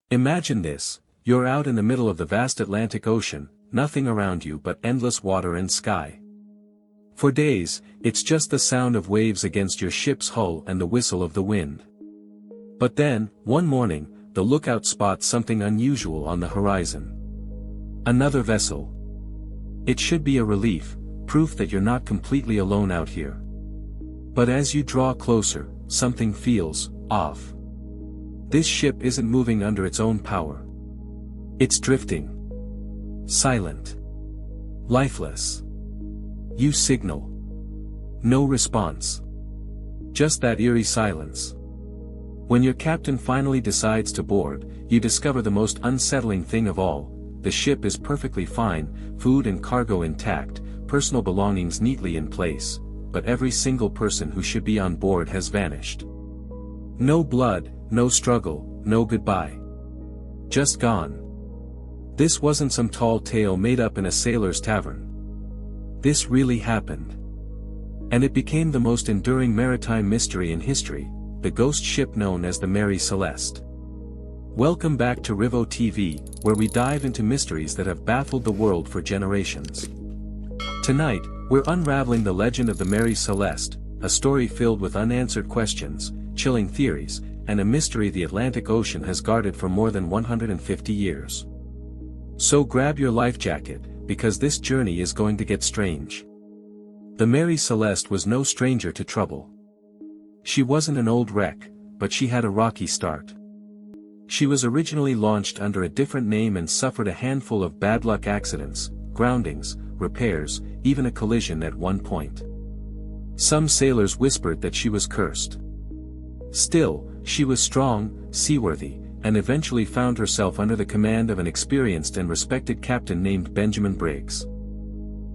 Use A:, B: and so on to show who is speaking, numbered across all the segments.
A: Imagine this, you're out in the middle of the vast Atlantic Ocean, nothing around you but endless water and sky. For days, it's just the sound of waves against your ship's hull and the whistle of the wind. But then, one morning, the lookout spots something unusual on the horizon. Another vessel. It should be a relief, proof that you're not completely alone out here. But as you draw closer, something feels off. This ship isn't moving under its own power. It's drifting. Silent. Lifeless. You signal. No response. Just that eerie silence. When your captain finally decides to board, you discover the most unsettling thing of all: the ship is perfectly fine, food and cargo intact, personal belongings neatly in place, but every single person who should be on board has vanished. No blood, no struggle, no goodbye. Just gone. This wasn't some tall tale made up in a sailor's tavern. This really happened. And it became the most enduring maritime mystery in history, the ghost ship known as the Mary Celeste. Welcome back to Rivo TV, where we dive into mysteries that have baffled the world for generations. Tonight, we're unraveling the legend of the Mary Celeste, a story filled with unanswered questions, chilling theories, and a mystery the Atlantic Ocean has guarded for more than 150 years. So grab your life jacket, because this journey is going to get strange. The Mary Celeste was no stranger to trouble. She wasn't an old wreck, but she had a rocky start. She was originally launched under a different name and suffered a handful of bad luck accidents, groundings, repairs, even a collision at one point. Some sailors whispered that she was cursed. Still, she was strong, seaworthy, and eventually found herself under the command of an experienced and respected captain named Captain Briggs.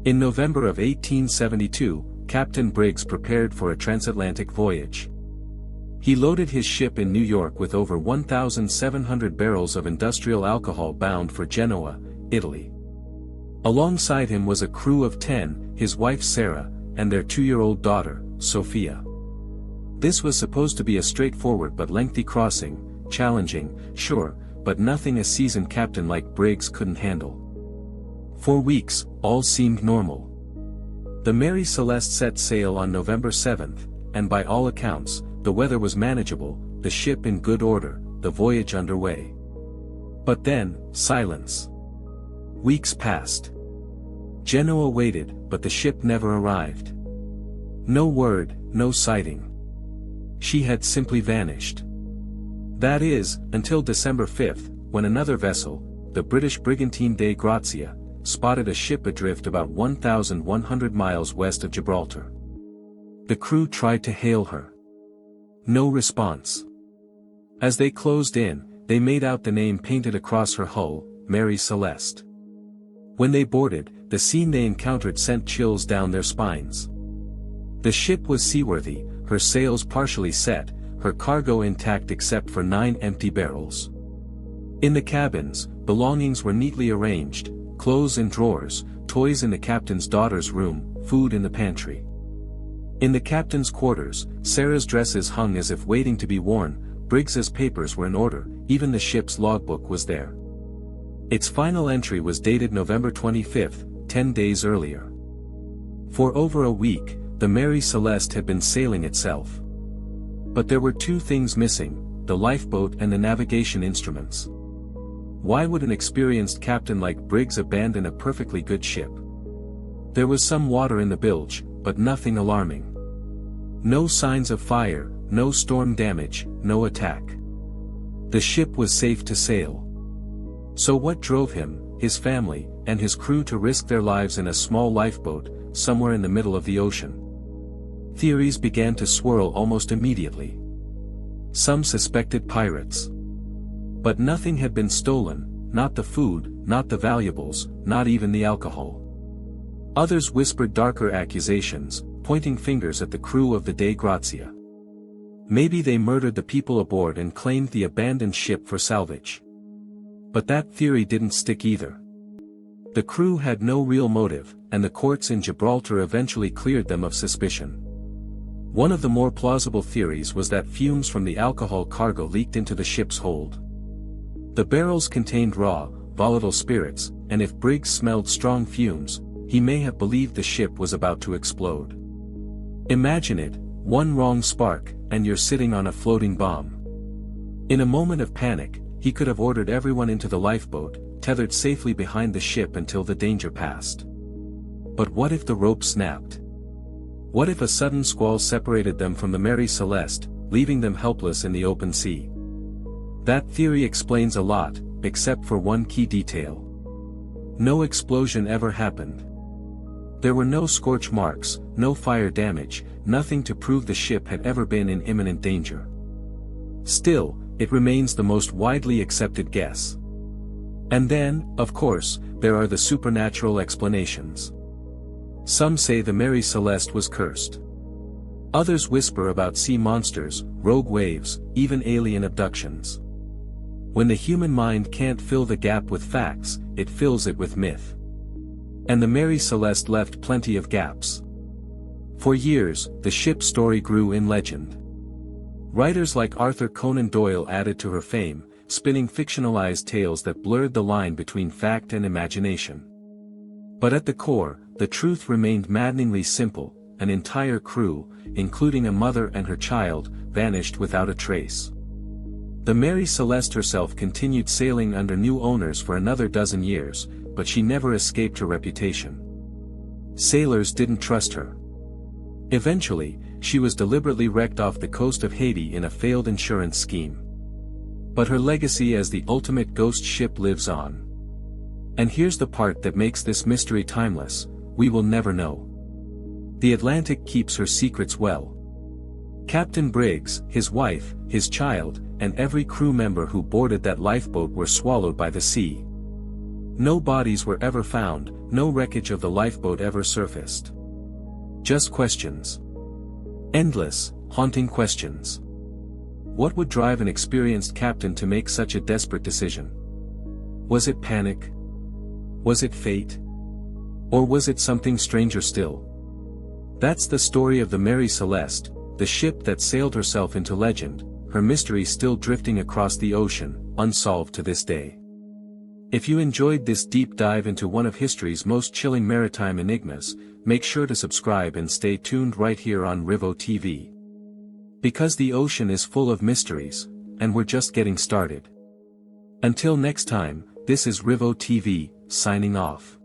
A: In November of 1872, Captain Briggs prepared for a transatlantic voyage. He loaded his ship in New York with over 1,700 barrels of industrial alcohol bound for Genoa, Italy. Alongside him was a crew of 10, his wife Sarah, and their 2-year-old daughter, Sophia. This was supposed to be a straightforward but lengthy crossing, challenging, sure, but nothing a seasoned captain like Briggs couldn't handle. For weeks, all seemed normal. The Mary Celeste set sail on November 7th, and by all accounts, the weather was manageable, the ship in good order, the voyage underway. But then, silence. Weeks passed. Genoa waited, but the ship never arrived. No word, no sighting. She had simply vanished. That is, until December 5th, when another vessel, the British brigantine Dei Grazia, spotted a ship adrift about 1,100 miles west of Gibraltar. The crew tried to hail her. No response. As they closed in, they made out the name painted across her hull, Mary Celeste. When they boarded, the scene they encountered sent chills down their spines. The ship was seaworthy, her sails partially set, her cargo intact except for 9 empty barrels. In the cabins, belongings were neatly arranged, clothes in drawers, toys in the captain's daughter's room, food in the pantry. In the captain's quarters, Sarah's dresses hung as if waiting to be worn, Briggs's papers were in order, even the ship's logbook was there. Its final entry was dated November 25th, 10 days earlier. For over a week, the Mary Celeste had been sailing itself. But there were 2 things missing, the lifeboat and the navigation instruments. Why would an experienced captain like Briggs abandon a perfectly good ship? There was some water in the bilge, but nothing alarming. No signs of fire, no storm damage, no attack. The ship was safe to sail. So what drove him, his family, and his crew to risk their lives in a small lifeboat, somewhere in the middle of the ocean? Theories began to swirl almost immediately. Some suspected pirates. But nothing had been stolen, not the food, not the valuables, not even the alcohol. Others whispered darker accusations, pointing fingers at the crew of the Dei Grazia. Maybe they murdered the people aboard and claimed the abandoned ship for salvage. But that theory didn't stick either. The crew had no real motive, and the courts in Gibraltar eventually cleared them of suspicion. One of the more plausible theories was that fumes from the alcohol cargo leaked into the ship's hold. The barrels contained raw, volatile spirits, and if Briggs smelled strong fumes, he may have believed the ship was about to explode. Imagine it, one wrong spark, and you're sitting on a floating bomb. In a moment of panic, he could have ordered everyone into the lifeboat, tethered safely behind the ship until the danger passed. But what if the rope snapped? What if a sudden squall separated them from the Mary Celeste, leaving them helpless in the open sea? That theory explains a lot, except for one key detail. No explosion ever happened. There were no scorch marks, no fire damage, nothing to prove the ship had ever been in imminent danger. Still, it remains the most widely accepted guess. And then, of course, there are the supernatural explanations. Some say the Mary Celeste was cursed. Others whisper about sea monsters, rogue waves, even alien abductions. When the human mind can't fill the gap with facts, it fills it with myth. And the Mary Celeste left plenty of gaps. For years, the ship's story grew in legend. Writers like Arthur Conan Doyle added to her fame, spinning fictionalized tales that blurred the line between fact and imagination. But at the core, the truth remained maddeningly simple: an entire crew, including a mother and her child, vanished without a trace. The Mary Celeste herself continued sailing under new owners for another dozen years, but she never escaped her reputation. Sailors didn't trust her. Eventually, she was deliberately wrecked off the coast of Haiti in a failed insurance scheme. But her legacy as the ultimate ghost ship lives on. And here's the part that makes this mystery timeless: we will never know. The Atlantic keeps her secrets well. Captain Briggs, his wife, his child, and every crew member who boarded that lifeboat were swallowed by the sea. No bodies were ever found, no wreckage of the lifeboat ever surfaced. Just questions. Endless, haunting questions. What would drive an experienced captain to make such a desperate decision? Was it panic? Was it fate? Or was it something stranger still? That's the story of the Mary Celeste, the ship that sailed herself into legend, her mystery still drifting across the ocean, unsolved to this day. If you enjoyed this deep dive into one of history's most chilling maritime enigmas, make sure to subscribe and stay tuned right here on Rivo TV. Because the ocean is full of mysteries, and we're just getting started. Until next time, this is Rivo TV, signing off.